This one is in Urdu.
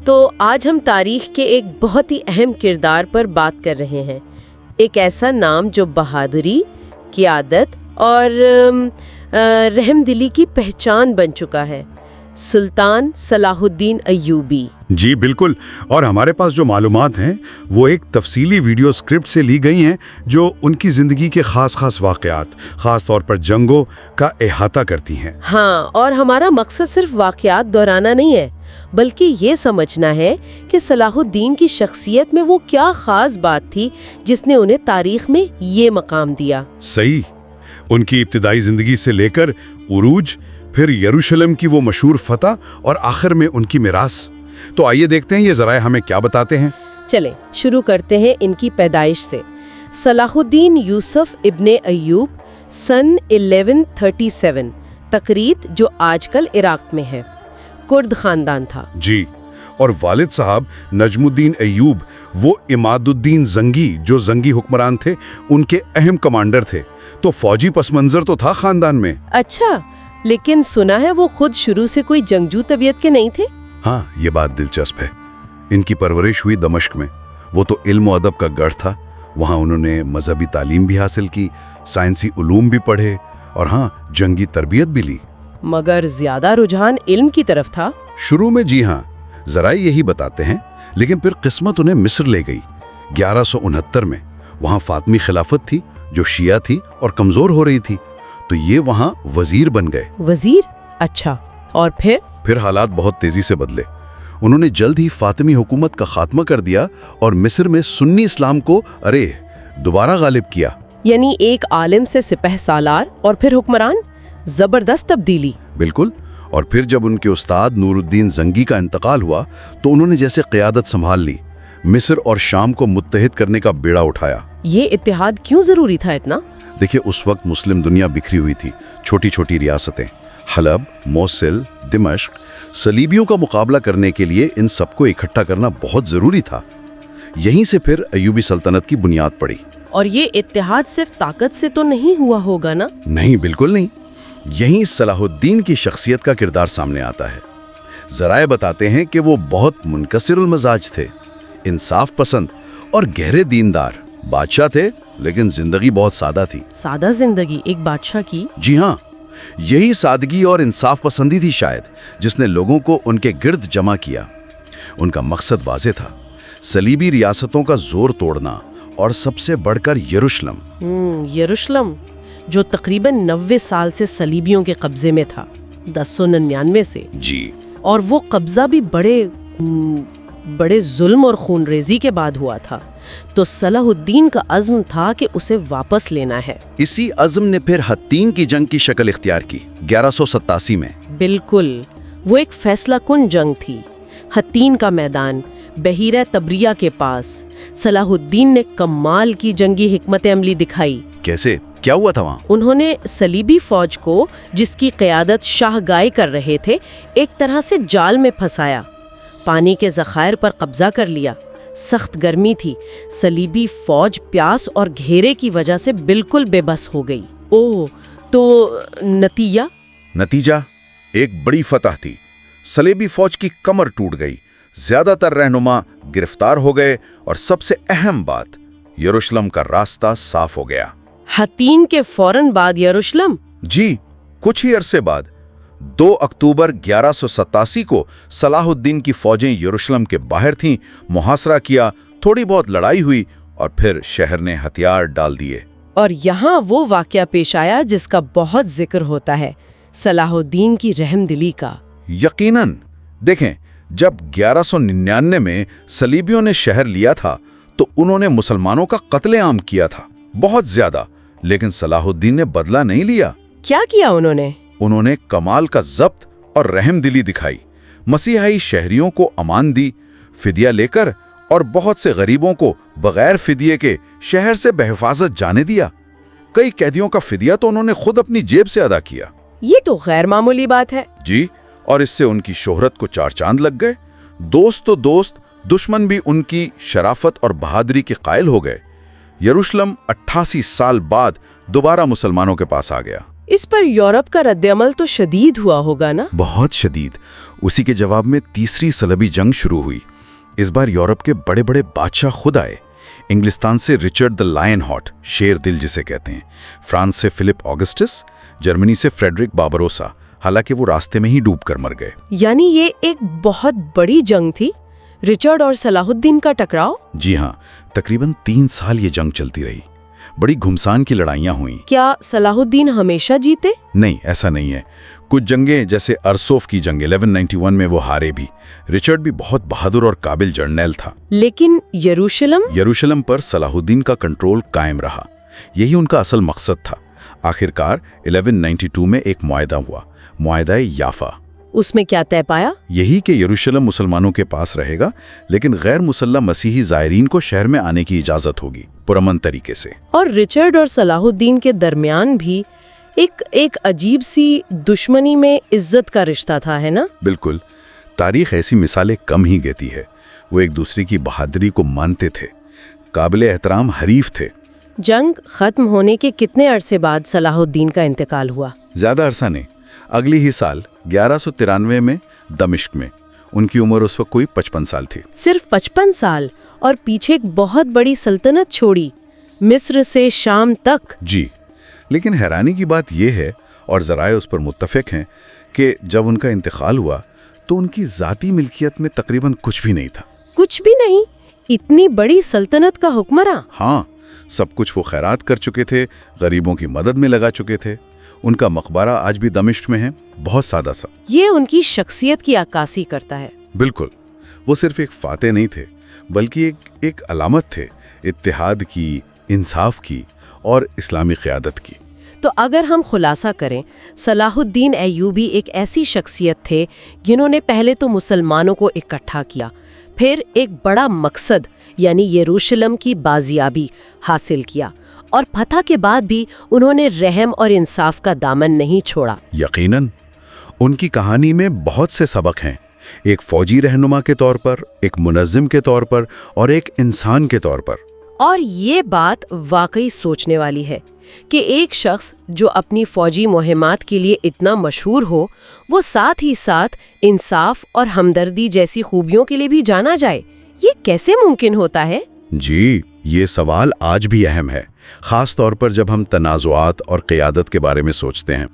تو آج ہم تاریخ کے ایک بہت ہی اہم کردار پر بات کر رہے ہیں، ایک ایسا نام جو بہادری، قیادت اور رحم دلی کی پہچان بن چکا ہے، سلطان صلاح الدین ایوبی۔ جی بالکل، اور ہمارے پاس جو معلومات ہیں وہ ایک تفصیلی ویڈیو سکرپٹ سے لی گئی ہیں جو ان کی زندگی کے خاص واقعات، خاص طور پر جنگوں کا احاطہ کرتی ہیں۔ ہاں، اور ہمارا مقصد صرف واقعات دہرانا نہیں ہے، بلکہ یہ سمجھنا ہے کہ صلاح الدین کی شخصیت میں وہ کیا خاص بات تھی جس نے انہیں تاریخ میں یہ مقام دیا۔ صحیح، ان کی ابتدائی زندگی سے لے کر عروج، پھر یروشلم کی وہ مشہور فتح اور آخر میں ان کی میراث۔ تو آئیے دیکھتے ہیں یہ ذرائع ہمیں کیا بتاتے ہیں۔ چلیں شروع کرتے ہیں ان کی پیدائش سے۔ صلاح الدین یوسف ابن ایوب سن 1137 تقریت، جو آج کل عراق میں ہے، کرد خاندان تھا۔ جی، اور والد صاحب نجم الدین ایوب وہ عماد الدین زنگی، جو زنگی حکمران تھے، ان کے اہم کمانڈر تھے، تو فوجی پس منظر تو تھا خاندان میں۔ اچھا، لیکن سنا ہے وہ خود شروع سے کوئی جنگجو طبیعت کے نہیں تھے؟ ہاں، یہ بات دلچسپ ہے۔ ان کی پرورش ہوئی دمشق میں، وہ تو علم و ادب کا گڑھ تھا، وہاں انہوں نے مذہبی تعلیم بھی حاصل کی، سائنسی علوم بھی پڑھے، اور ہاں، جنگی تربیت بھی لی۔ مگر زیادہ رجحان علم کی طرف تھا؟ شروع میں جی ہاں، ذرائع یہی بتاتے ہیں، لیکن پھر قسمت انہیں مصر لے گئی 1169 میں۔ وہاں فاطمی خلافت تھی جو شیعہ تھی اور کمزور ہو رہی تھی، تو یہ وہاں وزیر بن گئے۔ وزیر؟ اچھا، اور پھر حالات بہت تیزی سے بدلے۔ انہوں نے جلد ہی فاطمی حکومت کا خاتمہ کر دیا اور مصر میں سنی اسلام کو دوبارہ غالب کیا۔ یعنی ایک عالم سے سپہ سالار اور پھر حکمران، زبردست تبدیلی۔ بالکل، اور پھر جب ان کے استاد نور الدین زنگی کا انتقال ہوا تو انہوں نے جیسے قیادت سنبھال لی، مصر اور شام کو متحد کرنے کا بیڑا اٹھایا۔ یہ اتحاد کیوں ضروری تھا اتنا؟ دیکھیں، اس وقت مسلم دنیا بکھری ہوئی تھی، چھوٹی چھوٹی ریاستیں، حلب، موصل، دمشق۔ صلیبیوں کا مقابلہ کرنے کے لیے ان سب کو اکٹھا کرنا بہت ضروری تھا۔ یہیں سے پھر ایوبی سلطنت کی بنیاد پڑی۔ اور یہ اتحاد صرف طاقت سے تو نہیں ہوا ہوگا نا؟ نہیں، بالکل نہیں۔ یہیں صلاح الدین کی شخصیت کا کردار سامنے آتا ہے۔ ذرائع بتاتے ہیں کہ وہ بہت منکسر المزاج تھے، انصاف پسند اور گہرے دیندار۔ بادشاہ تھے لیکن زندگی بہت سادہ تھی۔ سادہ زندگی ایک بادشاہ کی؟ جی ہاں، یہی سادگی اور انصاف پسندی تھی شاید جس نے لوگوں کو ان کے گرد جمع کیا۔ ان کا مقصد واضح تھا، صلیبی ریاستوں کا زور توڑنا، اور سب سے بڑھ کر یروشلم، جو تقریباً 90 سال سے صلیبیوں کے قبضے میں تھا، 1099 سے۔ جی، اور وہ قبضہ بھی بڑے ظلم اور خون ریزی کے بعد ہوا تھا، تو صلاح الدین کا عزم تھا کہ اسے واپس لینا ہے۔ اسی عزم نے پھر حطین کی جنگ کی شکل اختیار کی 1187 میں۔ بالکل، وہ ایک فیصلہ کن جنگ تھی۔ حطین کا میدان بحیرہ تبریہ کے پاس۔ صلاح الدین نے کمال کی جنگی حکمت عملی دکھائی۔ کیسے؟ کیا ہوا تھا وہاں؟ انہوں نے صلیبی فوج کو، جس کی قیادت شاہ گائے کر رہے تھے، ایک طرح سے جال میں پھنسایا، پانی کے ذخائر پر قبضہ کر لیا۔ سخت گرمی تھی، صلیبی فوج پیاس اور گھیرے کی وجہ سے بالکل بے بس ہو گئی۔ تو نتیجہ ایک بڑی فتح تھی۔ صلیبی فوج کی کمر ٹوٹ گئی، زیادہ تر رہنما گرفتار ہو گئے، اور سب سے اہم بات، یروشلم کا راستہ صاف ہو گیا۔ حطین کے فوراً بعد یروشلم؟ جی، کچھ ہی عرصے بعد 2 اکتوبر 1187 کو صلاح الدین کی فوجیں یروشلم کے باہر تھیں، محاصرہ کیا، تھوڑی بہت لڑائی ہوئی، اور پھر شہر نے ہتھیار ڈال دیے۔ اور یہاں وہ واقعہ پیش آیا جس کا بہت ذکر ہوتا ہے، صلاح الدین کی رحم دلی کا۔ یقیناً، دیکھیں، جب 1199 میں صلیبیوں نے شہر لیا تھا تو انہوں نے مسلمانوں کا قتل عام کیا تھا، بہت زیادہ، لیکن صلاح الدین نے بدلہ نہیں لیا۔ کیا کیا انہوں نے کمال کا ضبط اور رحم دلی دکھائی، مسیحی شہریوں کو امان دی، فدیہ لے کر، اور بہت سے غریبوں کو بغیر فدیے کے شہر سے بحفاظت جانے دیا۔ کئی قیدیوں کا فدیہ تو انہوں نے خود اپنی جیب سے ادا کیا۔ یہ تو غیر معمولی بات ہے۔ جی، اور اس سے ان کی شہرت کو 4 چاند لگ گئے۔ دوست تو دوست، دشمن بھی ان کی شرافت اور بہادری کے قائل ہو گئے۔ یروشلم 88 سال بعد دوبارہ مسلمانوں کے پاس آ گیا۔ اس پر یورپ کا رد عمل تو شدید ہوا ہوگا نا؟ بہت شدید۔ اسی کے جواب میں تیسری صلیبی جنگ شروع ہوئی۔ اس بار یورپ کے بڑے بڑے بادشاہ خود آئے۔ انگلستان سے رچرڈ دا لائن ہارٹ، شیر دل جسے کہتے ہیں، فرانس سے فلپ آگسٹس، جرمنی سے فریڈرک باربروسا، حالانکہ وہ راستے میں ہی ڈوب کر مر گئے۔ یعنی یہ ایک بہت بڑی جنگ تھی، رچرڈ اور صلاح الدین کا ٹکراؤ؟ جی ہاں، تقریباً 3 سال یہ جنگ چلتی رہی۔ بڑی گھمسان کی لڑائیاں ہوئیں۔ کیا صلاح الدین ہمیشہ جیتے؟ نہیں، ایسا نہیں ہے۔ کچھ جنگیں جیسے ارسوف کی جنگ 1191 میں وہ ہارے بھی۔ رچرڈ بھی بہت بہادر اور قابل جرنیل تھا۔ لیکن یروشلم پر صلاح الدین کا کنٹرول قائم رہا۔ یہی ان کا اصل مقصد تھا۔ آخرکار 1192 میں ایک معاہدہ ہوا، معاہدہ یافا۔ اس میں کیا طے پایا؟ یہی کہ یروشلم مسلمانوں کے پاس رہے گا، لیکن غیر مسلح مسیحی زائرین کو شہر میں آنے کی اجازت ہوگی، پرامن طریقے سے۔ اور رچرڈ اور صلاح الدین کے درمیان بھی ایک عجیب سی دشمنی میں عزت کا رشتہ تھا، ہے نا؟ بالکل۔ تاریخ ایسی مثالیں کم ہی دیتی ہے۔ وہ ایک دوسرے کی بہادری کو مانتے تھے، قابل احترام حریف تھے۔ جنگ ختم ہونے کے کتنے عرصے بعد صلاح الدین کا انتقال ہوا؟ زیادہ عرصہ نہیں، اگلی ہی سال 1193 میں دمشق میں۔ ان کی عمر اس وقت کوئی 55 سال تھی۔ صرف 55 سال، اور پیچھے ایک بہت بڑی سلطنت چھوڑی، مصر سے شام تک۔ جی، لیکن حیرانی کی بات یہ ہے، اور ذرائع اس پر متفق ہیں، کہ جب ان کا انتقال ہوا تو ان کی ذاتی ملکیت میں تقریباً کچھ بھی نہیں تھا۔ کچھ بھی نہیں؟ اتنی بڑی سلطنت کا حکمراں؟ ہاں، سب کچھ وہ خیرات کر چکے تھے، غریبوں کی مدد میں لگا چکے تھے۔ ان کا مقبرہ آج بھی دمشق میں ہے، بہت سادہ سا۔ یہ ان کی شخصیت کی عکاسی کرتا ہے۔ بالکل، وہ صرف ایک فاتح نہیں تھے، بلکہ ایک علامت تھے اتحاد کی، انصاف کی اور اسلامی قیادت کی۔ تو اگر ہم خلاصہ کریں، صلاح الدین ایوبی ایک ایسی شخصیت تھے جنہوں نے پہلے تو مسلمانوں کو اکٹھا کیا، پھر ایک بڑا مقصد یعنی یروشلم کی بازیابی حاصل کیا، اور فتح کے بعد بھی انہوں نے رحم اور انصاف کا دامن نہیں چھوڑا۔ یقیناً ان کی کہانی میں بہت سے سبق ہیں، ایک فوجی رہنما کے طور پر، ایک منظم کے طور پر، اور ایک انسان کے طور پر۔ اور یہ بات واقعی سوچنے والی ہے کہ ایک شخص جو اپنی فوجی مہمات کے لیے اتنا مشہور ہو، وہ ساتھ ہی ساتھ انصاف اور ہمدردی جیسی خوبیوں کے لیے بھی جانا جائے۔ یہ کیسے ممکن ہوتا ہے؟ جی، یہ سوال آج بھی اہم ہے، خاص طور پر جب ہم تنازعات اور قیادت کے بارے میں سوچتے ہیں۔